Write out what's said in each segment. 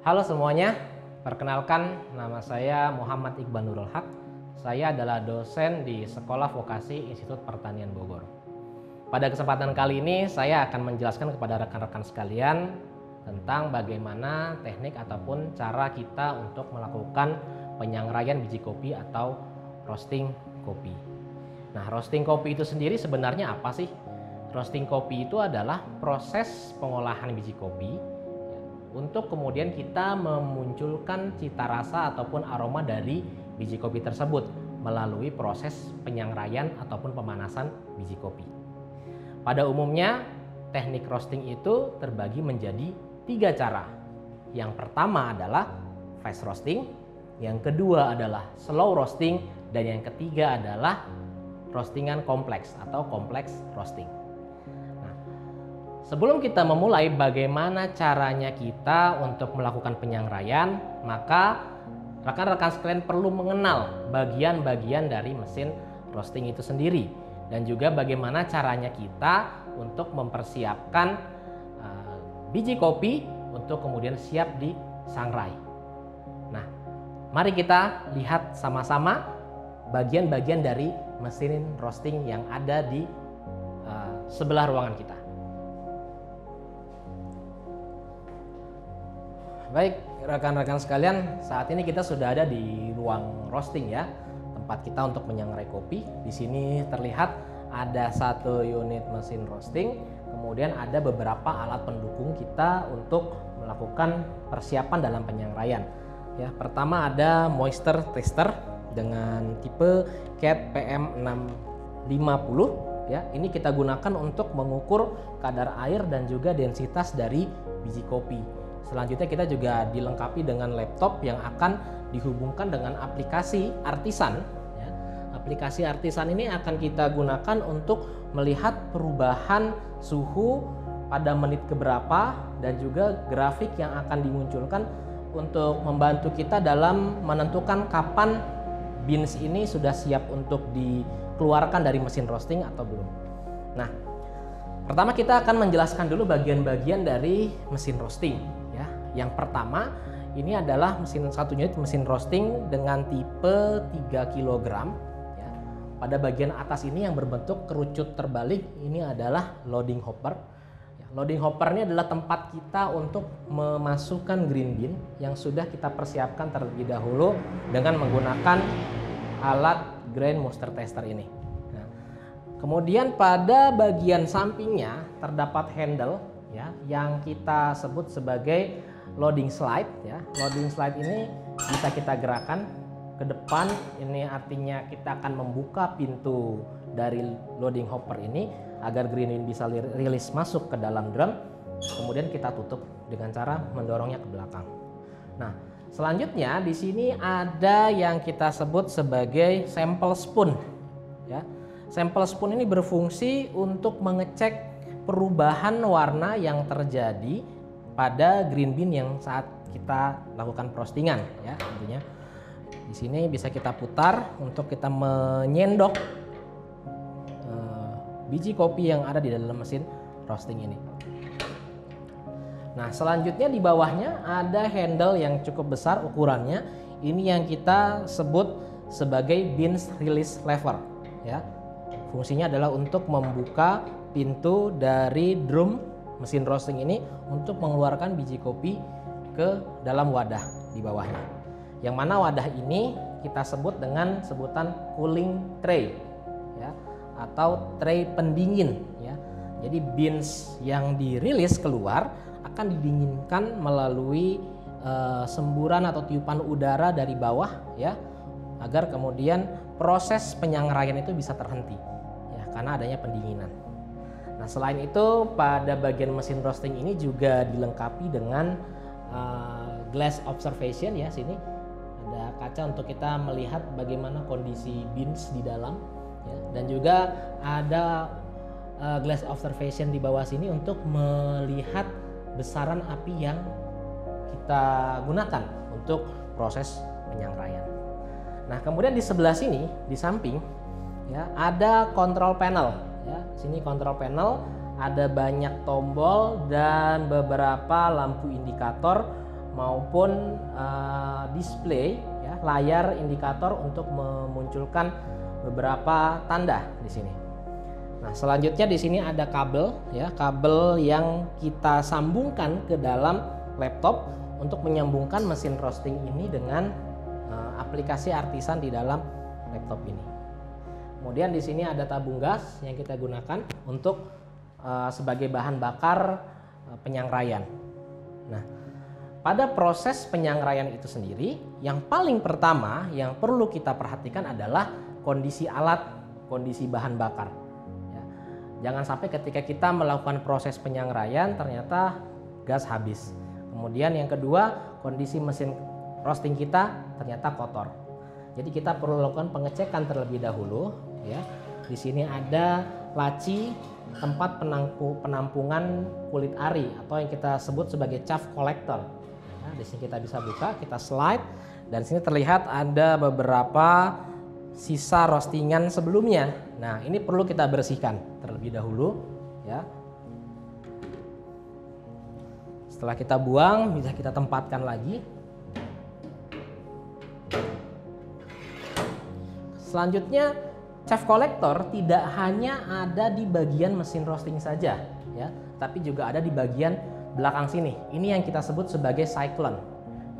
Halo semuanya, perkenalkan nama saya Muhammad Iqbal Nurul Haq. Saya adalah dosen di Sekolah Vokasi Institut Pertanian Bogor. Pada kesempatan kali ini saya akan menjelaskan kepada rekan-rekan sekalian tentang bagaimana teknik ataupun cara kita untuk melakukan penyangraian biji kopi atau roasting kopi. Nah, roasting kopi itu sendiri sebenarnya apa sih? Roasting kopi itu adalah proses pengolahan biji kopi untuk kemudian kita memunculkan cita rasa ataupun aroma dari biji kopi tersebut melalui proses penyangraian ataupun pemanasan biji kopi. Pada umumnya teknik roasting itu terbagi menjadi 3 cara. Yang pertama adalah fast roasting, yang kedua adalah slow roasting, dan yang ketiga adalah roastingan kompleks atau kompleks roasting. Sebelum kita memulai bagaimana caranya kita untuk melakukan penyangraian, maka rekan-rekan sekalian perlu mengenal bagian-bagian dari mesin roasting itu sendiri dan juga bagaimana caranya kita untuk mempersiapkan biji kopi untuk kemudian siap disangrai. Nah, mari kita lihat sama-sama bagian-bagian dari mesin roasting yang ada di sebelah ruangan kita. Baik, rekan-rekan sekalian, saat ini kita sudah ada di ruang roasting ya, tempat kita untuk menyangrai kopi. Di sini terlihat ada 1 unit mesin roasting, kemudian ada beberapa alat pendukung kita untuk melakukan persiapan dalam penyangraian. Ya, pertama ada moisture tester dengan tipe CAT PM650 ya. Ini kita gunakan untuk mengukur kadar air dan juga densitas dari biji kopi. Selanjutnya kita juga dilengkapi dengan laptop yang akan dihubungkan dengan aplikasi Artisan. Ya. Aplikasi Artisan ini akan kita gunakan untuk melihat perubahan suhu pada menit keberapa dan juga grafik yang akan dimunculkan untuk membantu kita dalam menentukan kapan beans ini sudah siap untuk dikeluarkan dari mesin roasting atau belum. Nah, pertama kita akan menjelaskan dulu bagian-bagian dari mesin roasting. Yang pertama ini adalah satu unit mesin roasting dengan tipe 3 kg ya. Pada bagian atas ini yang berbentuk kerucut terbalik ini adalah loading hopper ya. Loading hopper ini adalah tempat kita untuk memasukkan green bean yang sudah kita persiapkan terlebih dahulu dengan menggunakan alat grain moisture tester ini. Nah, kemudian pada bagian sampingnya terdapat handle ya, yang kita sebut sebagai loading slide ya. Loading slide ini bisa kita gerakkan ke depan, ini artinya kita akan membuka pintu dari loading hopper ini agar green bean bisa rilis masuk ke dalam drum, kemudian kita tutup dengan cara mendorongnya ke belakang. Nah, selanjutnya di sini ada yang kita sebut sebagai sample spoon ya. Sample spoon ini berfungsi untuk mengecek perubahan warna yang terjadi pada green bean yang saat kita lakukan roastingan ya. Tentunya di sini bisa kita putar untuk kita menyendok biji kopi yang ada di dalam mesin roasting ini. Nah, selanjutnya di bawahnya ada handle yang cukup besar ukurannya. Ini yang kita sebut sebagai beans release lever ya. Fungsinya adalah untuk membuka pintu dari drum mesin roasting ini untuk mengeluarkan biji kopi ke dalam wadah di bawahnya. Yang mana wadah ini kita sebut dengan sebutan cooling tray ya, atau tray pendingin ya. Jadi beans yang dirilis keluar akan didinginkan melalui semburan atau tiupan udara dari bawah ya, agar kemudian proses penyangraian itu bisa terhenti ya, karena adanya pendinginan. Nah, selain itu pada bagian mesin roasting ini juga dilengkapi dengan glass observation ya. Sini ada kaca untuk kita melihat bagaimana kondisi beans di dalam ya. Dan juga ada glass observation di bawah sini untuk melihat besaran api yang kita gunakan untuk proses penyangraian. Nah, kemudian di sebelah sini di samping ya ada control panel. Ya, sini control panel, ada banyak tombol dan beberapa lampu indikator maupun display ya, layar indikator untuk memunculkan beberapa tanda di sini. Nah, selanjutnya di sini ada kabel ya, kabel yang kita sambungkan ke dalam laptop untuk menyambungkan mesin roasting ini dengan aplikasi Artisan di dalam laptop ini. Kemudian di sini ada tabung gas yang kita gunakan untuk sebagai bahan bakar penyangraian. Nah, pada proses penyangraian itu sendiri, yang paling pertama yang perlu kita perhatikan adalah kondisi alat, kondisi bahan bakar. Ya, jangan sampai ketika kita melakukan proses penyangraian ternyata gas habis. Kemudian yang kedua, kondisi mesin roasting kita ternyata kotor. Jadi kita perlu lakukan pengecekan terlebih dahulu. Ya, di sini ada laci tempat penampungan kulit ari atau yang kita sebut sebagai chaff collector. Nah, di sini kita bisa buka, kita slide, dan sini terlihat ada beberapa sisa roastingan sebelumnya. Nah, ini perlu kita bersihkan terlebih dahulu, ya. Setelah kita buang, bisa kita tempatkan lagi. Selanjutnya, chaff collector tidak hanya ada di bagian mesin roasting saja, ya, tapi juga ada di bagian belakang sini. Ini yang kita sebut sebagai cyclone.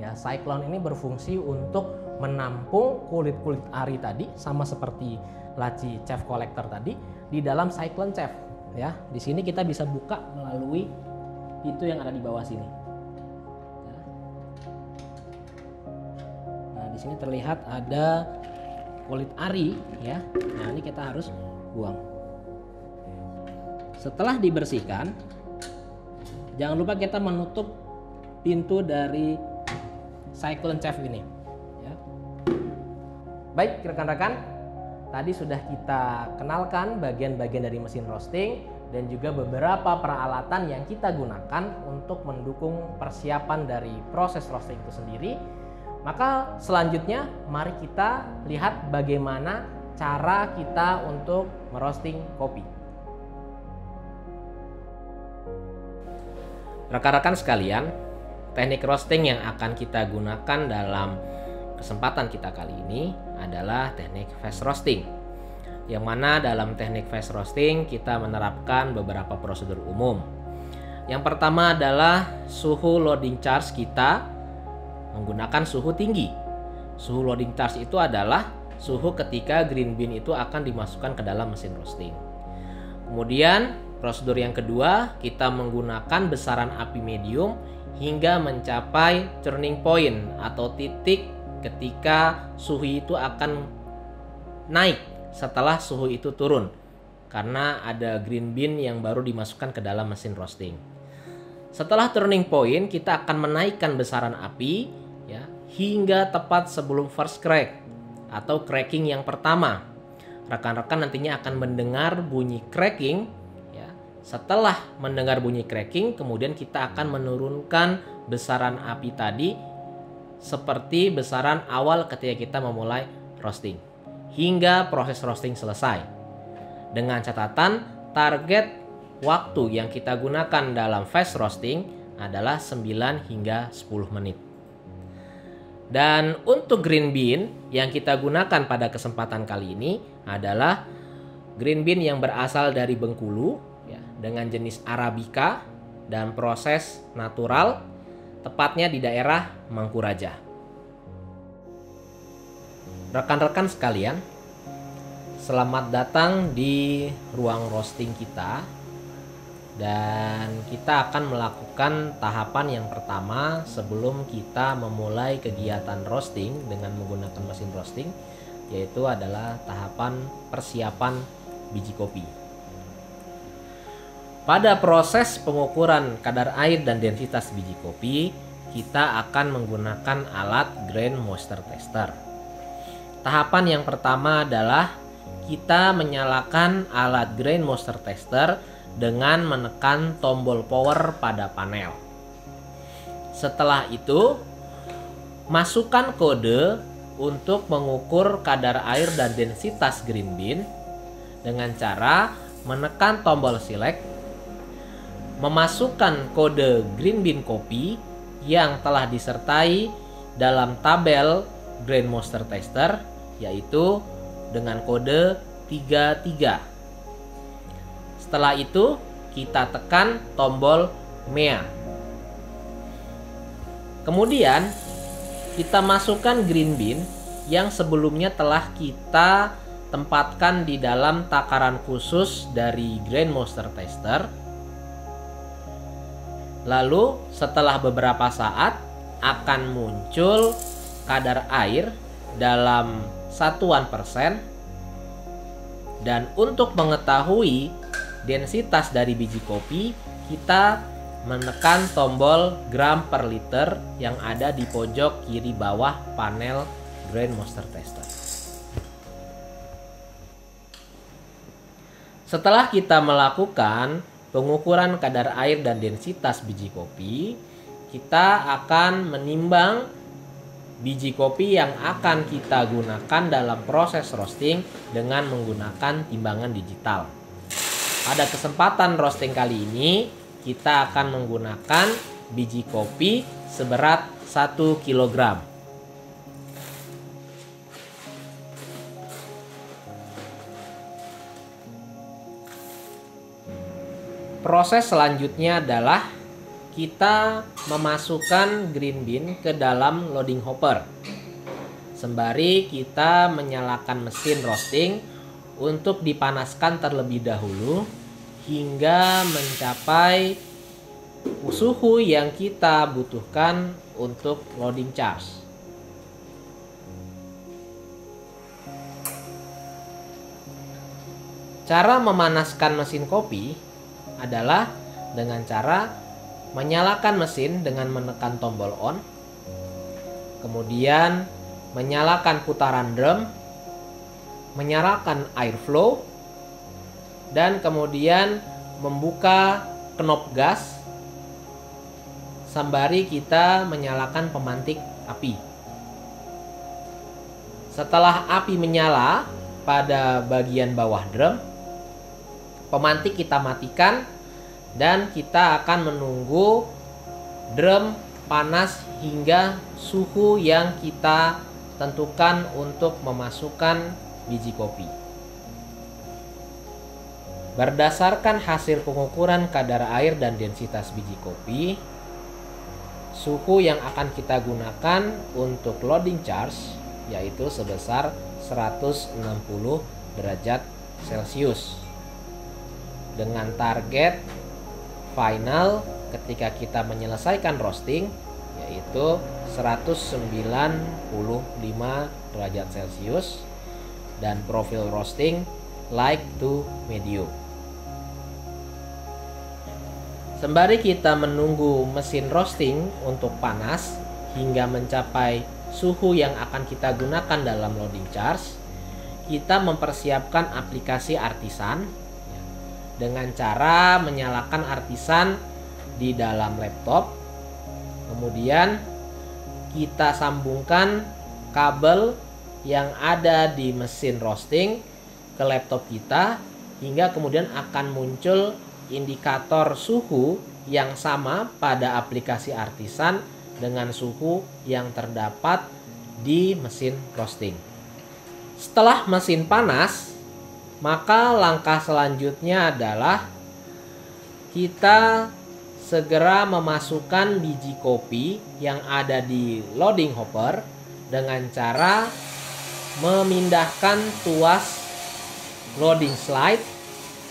Ya, cyclone ini berfungsi untuk menampung kulit-kulit ari tadi, sama seperti laci chaff collector tadi, di dalam cyclone chaff. Ya, di sini kita bisa buka melalui pintu yang ada di bawah sini. Ya. Nah, di sini terlihat ada kulit ari, ya. Nah, ini kita harus buang. Setelah dibersihkan, jangan lupa kita menutup pintu dari cyclone chaff ini, ya. Baik rekan-rekan, tadi sudah kita kenalkan bagian-bagian dari mesin roasting dan juga beberapa peralatan yang kita gunakan untuk mendukung persiapan dari proses roasting itu sendiri. Maka selanjutnya mari kita lihat bagaimana cara kita untuk merosting kopi. Rekan-rekan sekalian, teknik roasting yang akan kita gunakan dalam kesempatan kita kali ini adalah teknik fast roasting. Yang mana dalam teknik fast roasting kita menerapkan beberapa prosedur umum. Yang pertama adalah suhu loading charge kita menggunakan suhu tinggi. Suhu loading charge itu adalah suhu ketika green bean itu akan dimasukkan ke dalam mesin roasting. Kemudian prosedur yang kedua, kita menggunakan besaran api medium hingga mencapai turning point atau titik ketika suhu itu akan naik setelah suhu itu turun, karena ada green bean yang baru dimasukkan ke dalam mesin roasting. Setelah turning point, kita akan menaikkan besaran api, ya, hingga tepat sebelum first crack atau cracking yang pertama. Rekan-rekan nantinya akan mendengar bunyi cracking, ya. Setelah mendengar bunyi cracking, kemudian kita akan menurunkan besaran api tadi seperti besaran awal ketika kita memulai roasting hingga proses roasting selesai. Dengan catatan target waktu yang kita gunakan dalam fast roasting adalah 9 hingga 10 menit. Dan untuk green bean yang kita gunakan pada kesempatan kali ini adalah green bean yang berasal dari Bengkulu, ya, dengan jenis Arabica dan proses natural, tepatnya di daerah Mangkuraja. Rekan-rekan sekalian, selamat datang di ruang roasting kita. Dan kita akan melakukan tahapan yang pertama sebelum kita memulai kegiatan roasting dengan menggunakan mesin roasting, yaitu adalah tahapan persiapan biji kopi. Pada proses pengukuran kadar air dan densitas biji kopi, kita akan menggunakan alat grain moisture tester. Tahapan yang pertama adalah kita menyalakan alat grain moisture tester dengan menekan tombol power pada panel. Setelah itu, masukkan kode untuk mengukur kadar air dan densitas green bean dengan cara menekan tombol select, memasukkan kode green bean kopi yang telah disertai dalam tabel Grandmaster Tester, yaitu dengan kode 33. Setelah itu kita tekan tombol MEA. Kemudian kita masukkan green bean yang sebelumnya telah kita tempatkan di dalam takaran khusus dari Grandmaster Tester. Lalu setelah beberapa saat akan muncul kadar air dalam satuan persen. Dan untuk mengetahui densitas dari biji kopi, kita menekan tombol gram per liter yang ada di pojok kiri bawah panel Grandmaster Tester. Setelah kita melakukan pengukuran kadar air dan densitas biji kopi, kita akan menimbang biji kopi yang akan kita gunakan dalam proses roasting dengan menggunakan timbangan digital. Pada kesempatan roasting kali ini, kita akan menggunakan biji kopi seberat 1 kg. Proses selanjutnya adalah kita memasukkan green bean ke dalam loading hopper. Sembari kita menyalakan mesin roasting untuk dipanaskan terlebih dahulu hingga mencapai suhu yang kita butuhkan untuk loading charge. Cara memanaskan mesin kopi adalah dengan cara menyalakan mesin dengan menekan tombol on, kemudian menyalakan putaran drum, menyalakan airflow, dan kemudian membuka knop gas sembari kita menyalakan pemantik api. Setelah api menyala pada bagian bawah drum, pemantik kita matikan dan kita akan menunggu drum panas hingga suhu yang kita tentukan untuk memasukkan biji kopi. Berdasarkan hasil pengukuran kadar air dan densitas biji kopi, suhu yang akan kita gunakan untuk loading charge yaitu sebesar 160 derajat Celcius. Dengan target final ketika kita menyelesaikan roasting yaitu 195 derajat Celcius dan profil roasting light to medium. Sembari kita menunggu mesin roasting untuk panas hingga mencapai suhu yang akan kita gunakan dalam loading charge, kita mempersiapkan aplikasi Artisan dengan cara menyalakan Artisan di dalam laptop. Kemudian kita sambungkan kabel yang ada di mesin roasting ke laptop kita hingga kemudian akan muncul indikator suhu yang sama pada aplikasi Artisan dengan suhu yang terdapat di mesin roasting. Setelah mesin panas, maka langkah selanjutnya adalah kita segera memasukkan biji kopi yang ada di loading hopper dengan cara memindahkan tuas loading slide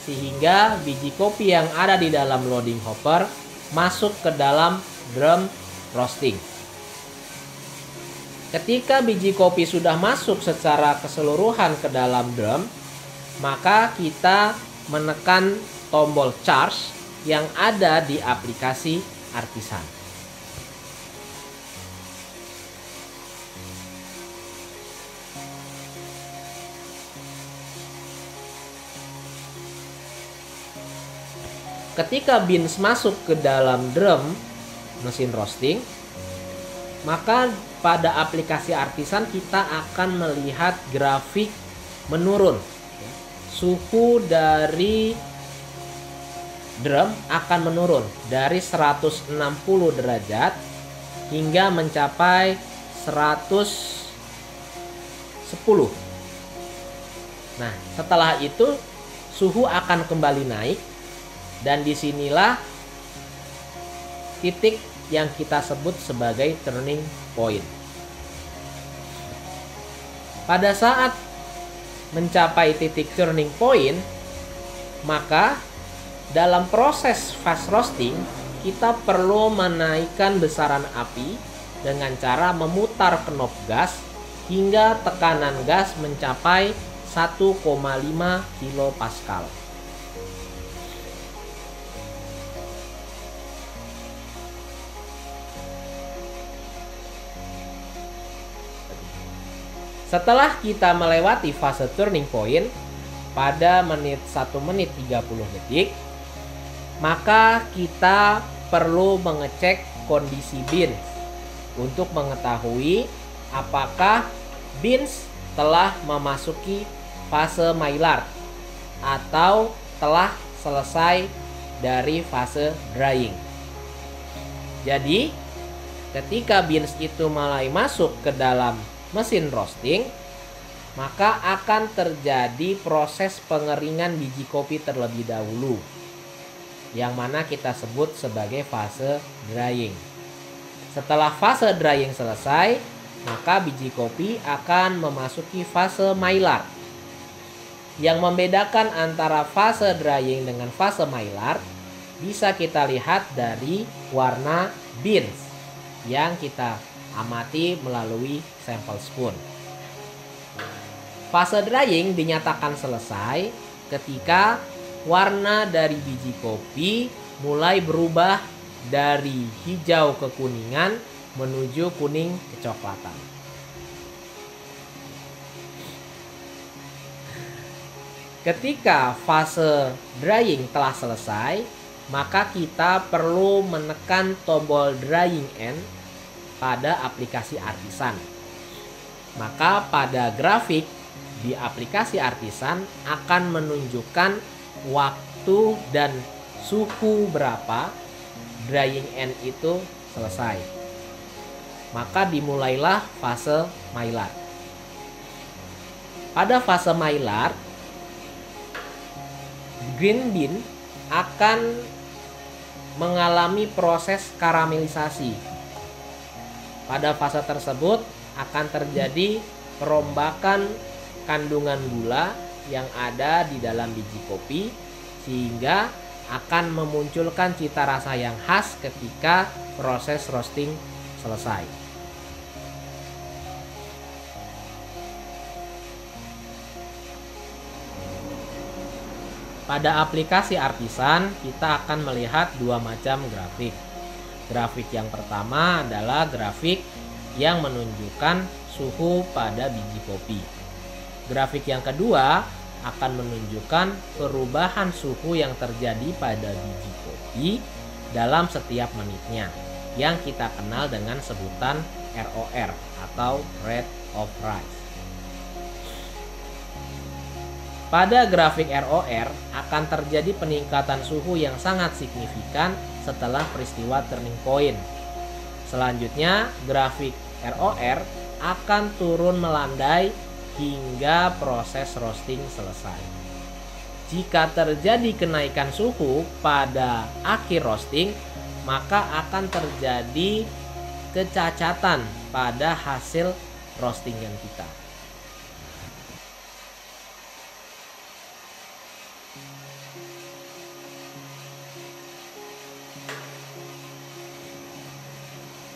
sehingga biji kopi yang ada di dalam loading hopper masuk ke dalam drum roasting. Ketika biji kopi sudah masuk secara keseluruhan ke dalam drum, maka kita menekan tombol charge yang ada di aplikasi Artisan. Ketika beans masuk ke dalam drum mesin roasting, maka pada aplikasi Artisan kita akan melihat grafik menurun. Suhu dari drum akan menurun dari 160 derajat hingga mencapai 110. Nah, setelah itu suhu akan kembali naik dan disinilah titik yang kita sebut sebagai turning point. Pada saat mencapai titik turning point, maka dalam proses fast roasting kita perlu menaikkan besaran api dengan cara memutar knob gas hingga tekanan gas mencapai 1,5 kilopascal. Setelah kita melewati fase turning point pada 1 menit 30 detik, maka kita perlu mengecek kondisi beans untuk mengetahui apakah beans telah memasuki fase Maillard atau telah selesai dari fase drying. Jadi, ketika beans itu mulai masuk ke dalam mesin roasting, maka akan terjadi proses pengeringan biji kopi terlebih dahulu, yang mana kita sebut sebagai fase drying. Setelah fase drying selesai, maka biji kopi akan memasuki fase Maillard. Yang membedakan antara fase drying dengan fase Maillard bisa kita lihat dari warna beans yang kita amati melalui sampel spoon. Fase drying dinyatakan selesai ketika warna dari biji kopi mulai berubah dari hijau ke kuningan menuju kuning kecoklatan. Ketika fase drying telah selesai, maka kita perlu menekan tombol drying end pada aplikasi Artisan. Maka pada grafik di aplikasi Artisan akan menunjukkan waktu dan suhu berapa drying end itu selesai. Maka dimulailah fase Maillard. Pada fase Maillard, green bean akan mengalami proses karamelisasi. Pada fase tersebut akan terjadi perombakan kandungan gula yang ada di dalam biji kopi, sehingga akan memunculkan cita rasa yang khas ketika proses roasting selesai. Pada aplikasi Artisan kita akan melihat dua macam grafik. Grafik yang pertama adalah grafik yang menunjukkan suhu pada biji kopi. Grafik yang kedua akan menunjukkan perubahan suhu yang terjadi pada biji kopi dalam setiap menitnya, yang kita kenal dengan sebutan ROR atau Rate of Rise. Pada grafik ROR akan terjadi peningkatan suhu yang sangat signifikan setelah peristiwa turning point. Selanjutnya, grafik ROR akan turun melandai hingga proses roasting selesai. Jika terjadi kenaikan suhu pada akhir roasting, maka akan terjadi kecacatan pada hasil roastingan kita.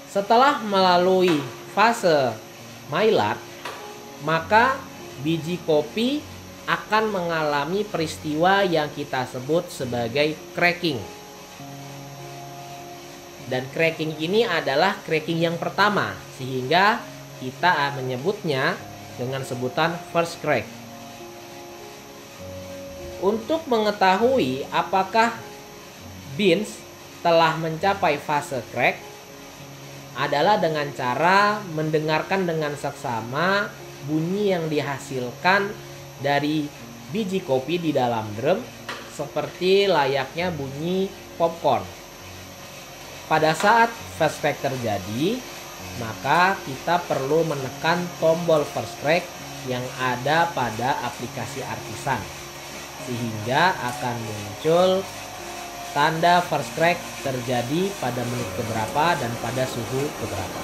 Setelah melalui fase Maillard, maka biji kopi akan mengalami peristiwa yang kita sebut sebagai cracking. Dan cracking ini adalah cracking yang pertama, sehingga kita menyebutnya dengan sebutan first crack. Untuk mengetahui apakah beans telah mencapai fase crack adalah dengan cara mendengarkan dengan seksama bunyi yang dihasilkan dari biji kopi di dalam drum, seperti layaknya bunyi popcorn. pada saat first crack terjadi, maka kita perlu menekan tombol first crack yang ada pada aplikasi Artisan, sehingga akan muncul tanda first crack terjadi pada menit keberapa dan pada suhu keberapa.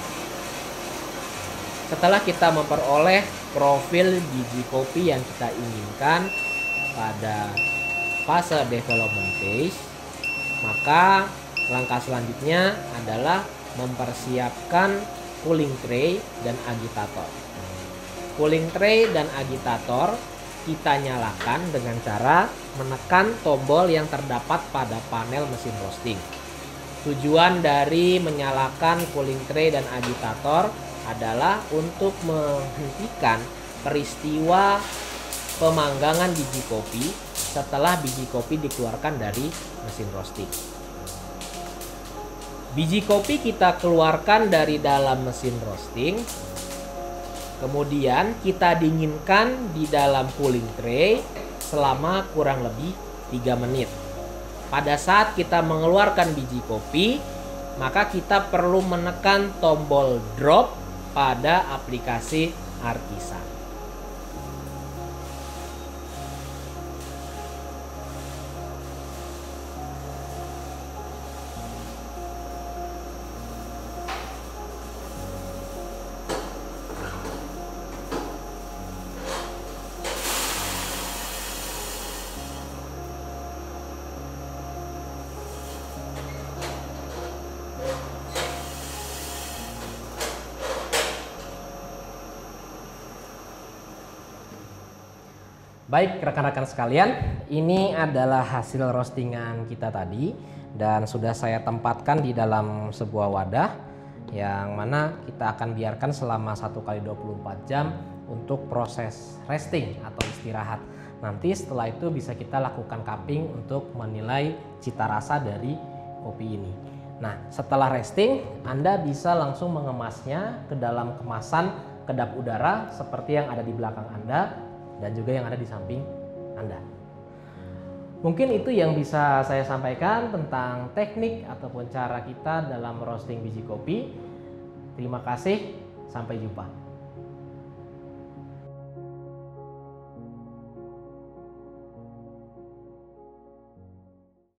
Setelah kita memperoleh profil biji kopi yang kita inginkan pada fase development phase, maka langkah selanjutnya adalah mempersiapkan cooling tray dan agitator. Cooling tray dan agitator kita nyalakan dengan cara menekan tombol yang terdapat pada panel mesin roasting. Tujuan dari menyalakan cooling tray dan agitator adalah untuk menghentikan peristiwa pemanggangan biji kopi setelah biji kopi dikeluarkan dari mesin roasting. Biji kopi kita keluarkan dari dalam mesin roasting, kemudian kita dinginkan di dalam cooling tray selama kurang lebih 3 menit. Pada saat kita mengeluarkan biji kopi, maka kita perlu menekan tombol drop pada aplikasi Artisan. Baik rekan-rekan sekalian, ini adalah hasil roastingan kita tadi dan sudah saya tempatkan di dalam sebuah wadah yang mana kita akan biarkan selama 1 kali 24 jam untuk proses resting atau istirahat. Nanti setelah itu bisa kita lakukan cupping untuk menilai cita rasa dari kopi ini. Nah, setelah resting Anda bisa langsung mengemasnya ke dalam kemasan kedap udara seperti yang ada di belakang Anda dan juga yang ada di samping Anda. Mungkin itu yang bisa saya sampaikan tentang teknik ataupun cara kita dalam roasting biji kopi. Terima kasih, sampai jumpa.